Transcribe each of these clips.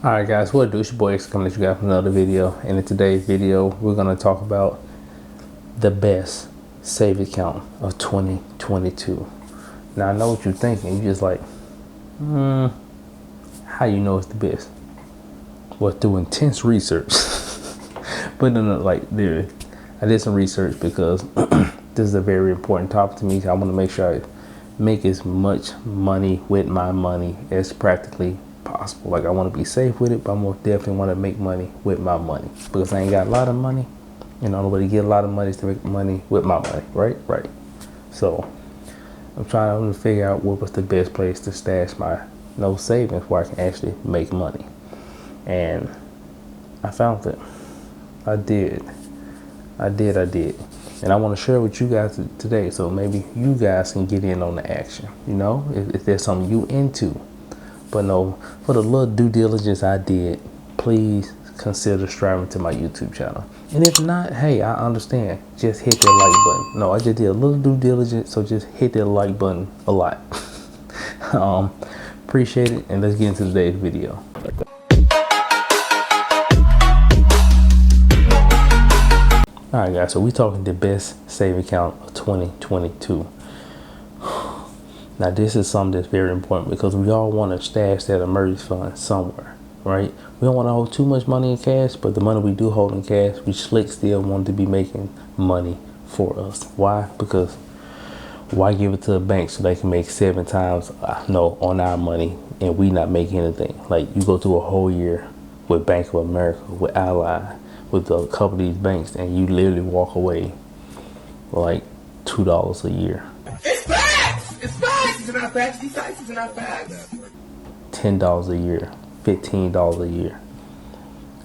Alright guys, what do? It's your boy X coming at you guys with another video. And in today's video, we're going to talk about the best save account of 2022. Now I know what you're thinking. You're just like, how you know it's the best? Well, through intense research. But no, like, dude, I did some research because this is a very important topic to me. I want to make sure I make as much money with my money as practically possible. Like, I want to be safe with it, but I most definitely want to make money with my money because I ain't got a lot of money. You know, nobody get a lot of money to make money with my money, right? So I'm trying to figure out what was the best place to stash my no savings where I can actually make money. And I found it. I did. And I want to share with you guys today, so maybe you guys can get in on the action, you know, if there's something you into. But no, for the little due diligence I did, please consider subscribing to my YouTube channel. And if not, hey, I understand. Just hit that like button. No, I just did a little due diligence, so just hit that like button a lot. Appreciate it, and let's get into today's video. Alright guys, so we talking the best saving account of 2022. Now this is something that's very important because we all want to stash that emergency fund somewhere, right? We don't want to hold too much money in cash, but the money we do hold in cash, we still want to be making money for us. Why? Because why give it to a bank so they can make 7 times on our money and we not making anything? Like, you go through a whole year with Bank of America, with Ally, with a couple of these banks, and you literally walk away with like $2 a year. It's facts! It's facts! It's not facts. These facts are not facts. $10 a year, $15 a year.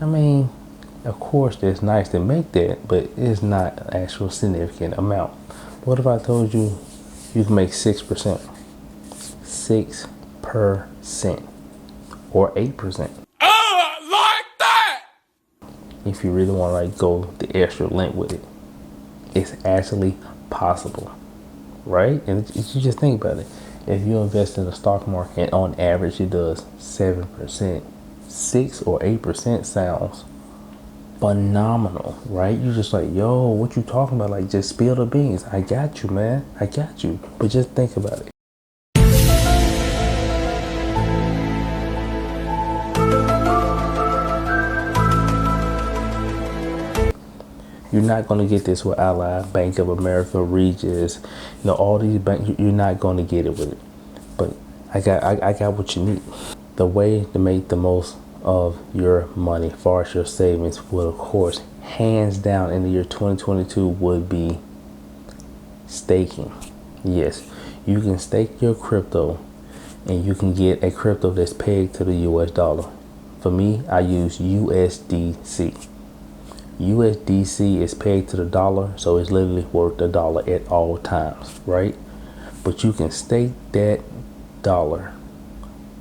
I mean, of course, it's nice to make that, but it's not an actual significant amount. What if I told you you can make 6%? 6% or 8%. If you really want to like go the extra length with it, it's actually possible, right? And you just think about it. If you invest in the stock market, on average it does 7%, 6 or 8% sounds phenomenal, right? You're just like, yo, what you talking about? Like, just spill the beans. I got you, man. I got you. But just think about it. You're not going to get this with Ally, Bank of America, Regis, all these banks. You're not going to get it with it. But I got what you need. The way to make the most of your money, as far as your savings, would, of course, hands down in the year 2022 would be staking. Yes, you can stake your crypto and you can get a crypto that's pegged to the US dollar. For me, I use USDC. USDC is pegged to the dollar, so it's literally worth $1 at all times, right? But you can stake that dollar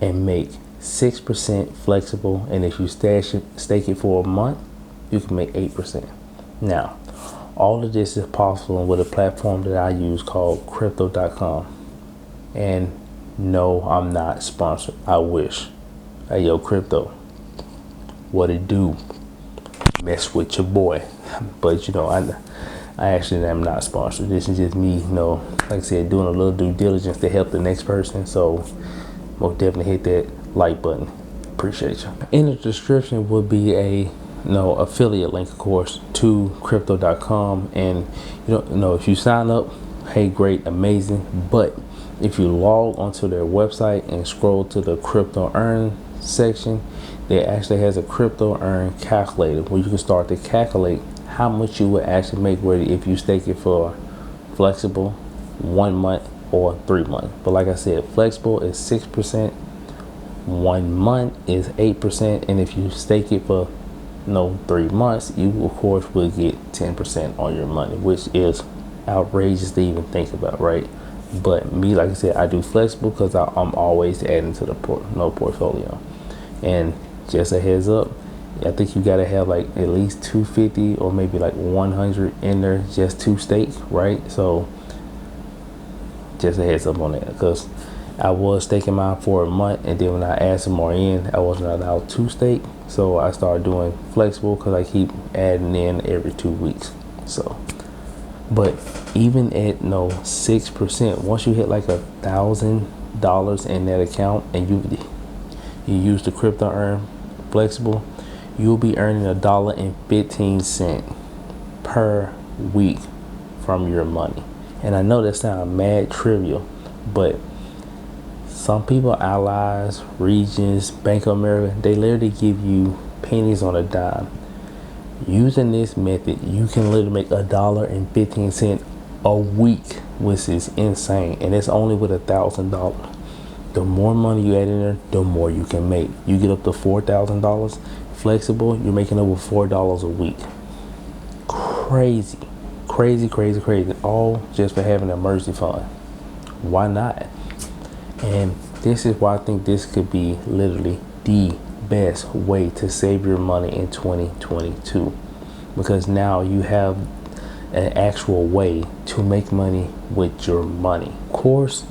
and make 6% flexible, and if you stake it for a month, you can make 8%. Now, all of this is possible with a platform that I use called crypto.com. And no, I'm not sponsored. I wish. Hey, yo, crypto, what it do? Mess with your boy. But I actually am not sponsored. This is just me, like I said, doing a little due diligence to help the next person. So most definitely hit that like button. Appreciate you. In the description will be a affiliate link, of course, to crypto.com. And if you sign up, hey, great, amazing. But if you log onto their website and scroll to the crypto earn section, it actually has a crypto earn calculator where you can start to calculate how much you would actually make if you stake it for flexible 1 month or 3 months. But like I said, flexible is 6%, 1 month is 8%, and if you stake it for 3 months, you of course will get 10% on your money, which is outrageous to even think about, right? But me, like I said, I do flexible because I'm always adding to the portfolio. And just a heads up, I think you gotta have like at least 250 or maybe like 100 in there just to stake, right? So just a heads up on that, because I was staking mine for a month, and then when I added some more in, I wasn't allowed to stake. So I started doing flexible because I keep adding in every 2 weeks. So, but even at 6%, once you hit like $1,000 in that account, and you use the crypto earn flexible, you'll be earning $1.15 per week from your money. And I know that sounds mad trivial, but some people, allies, regions, Bank of America, they literally give you pennies on a dime. Using this method, you can literally make $1.15 a week, which is insane. And it's only with $1,000. The more money you add in there, the more you can make. You get up to $4,000 flexible, you're making over $4 a week. Crazy, crazy, crazy, crazy. All just for having an emergency fund. Why not? And this is why I think this could be literally the best way to save your money in 2022, because now you have an actual way to make money with your money. Of course,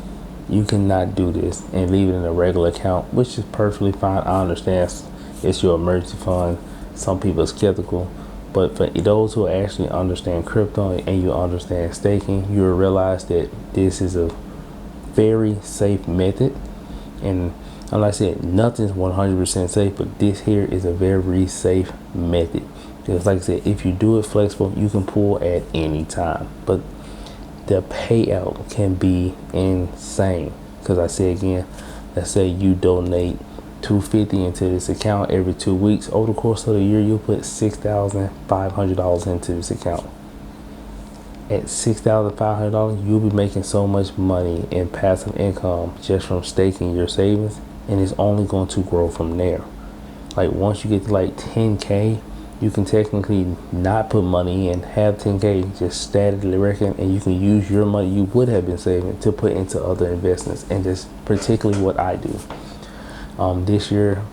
you cannot do this and leave it in a regular account, which is perfectly fine. I understand it's your emergency fund. Some people are skeptical, but for those who actually understand crypto and you understand staking, you'll realize that this is a very safe method. And like I said, nothing's 100% safe, but this here is a very safe method. Because like I said, if you do it flexible, you can pull at any time, but the payout can be insane. Because I say again, let's say you donate $250 into this account every 2 weeks. Over the course of the year, you'll put $6,500 into this account. At $6,500, you'll be making so much money in passive income just from staking your savings, and it's only going to grow from there. Like once you get to like 10K, you can technically not put money in, have 10K just statically reckon, and you can use your money you would have been saving to put into other investments. And just particularly what I do. This year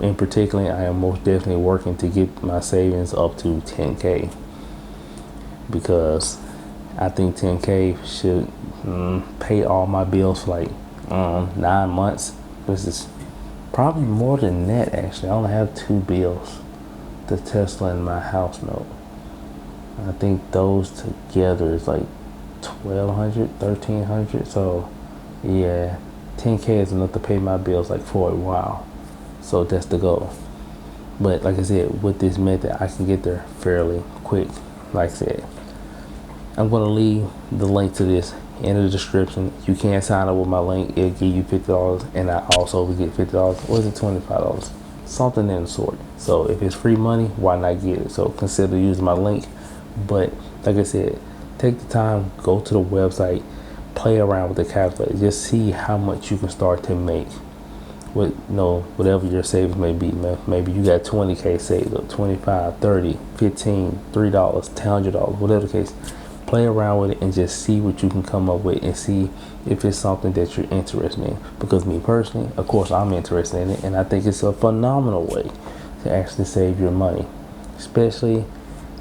in particular, I am most definitely working to get my savings up to 10K, because I think 10K should pay all my bills for like 9 months. This is probably more than that, actually. I only have 2 bills, the Tesla and my house note. I think those together is like $1,200, $1,300. So yeah, 10K is enough to pay my bills like for a while. So that's the goal. But like I said, with this method, I can get there fairly quick. Like I said, I'm going to leave the link to this in the description. You can sign up with my link. It'll give you $50, and I also will get $50. Or is it $25? Something in the sort. So if it's free money, why not get it? So consider using my link. But like I said, take the time, go to the website, play around with the calculator, just see how much you can start to make with whatever your savings may be. Maybe you got 20K saved up, 25, 30, 15, $3, $100, whatever the case. Play around with it and just see what you can come up with, and see if it's something that you're interested in. Because me personally, of course, I'm interested in it, and I think it's a phenomenal way to actually save your money, especially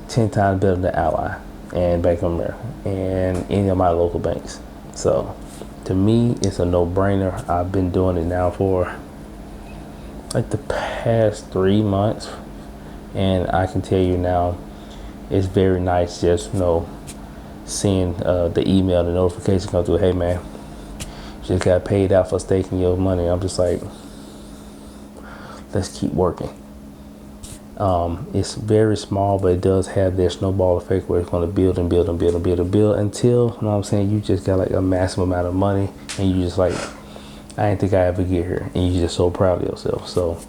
10 times better than Ally and Bank of America and any of my local banks. So to me, it's a no-brainer. I've been doing it now for like the past 3 months, and I can tell you now, it's very nice just seeing the email, the notification come through. Hey man, just got paid out for staking your money. I'm just like, let's keep working. It's very small, but it does have that snowball effect where it's going to build and build and build and build and build until, you know what I'm saying, you just got like a massive amount of money, and you just like, I didn't think I ever get here, and you're just so proud of yourself. So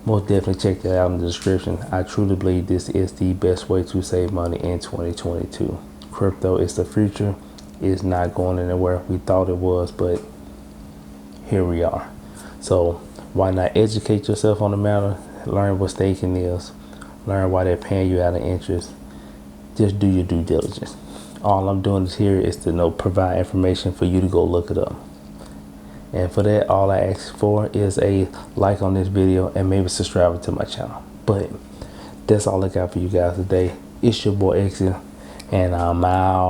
most definitely check that out in the description. I truly believe this is the best way to save money in 2022. Crypto is the future. It's not going anywhere. We thought it was, but here we are. So why not educate yourself on the matter? Learn what staking is. Learn why they're paying you out of interest. Just do your due diligence. All I'm doing is here is to provide information for you to go look it up. And for that, all I ask for is a like on this video and maybe subscribe to my channel. But that's all I got for you guys today. It's your boy Exit, and I'm out.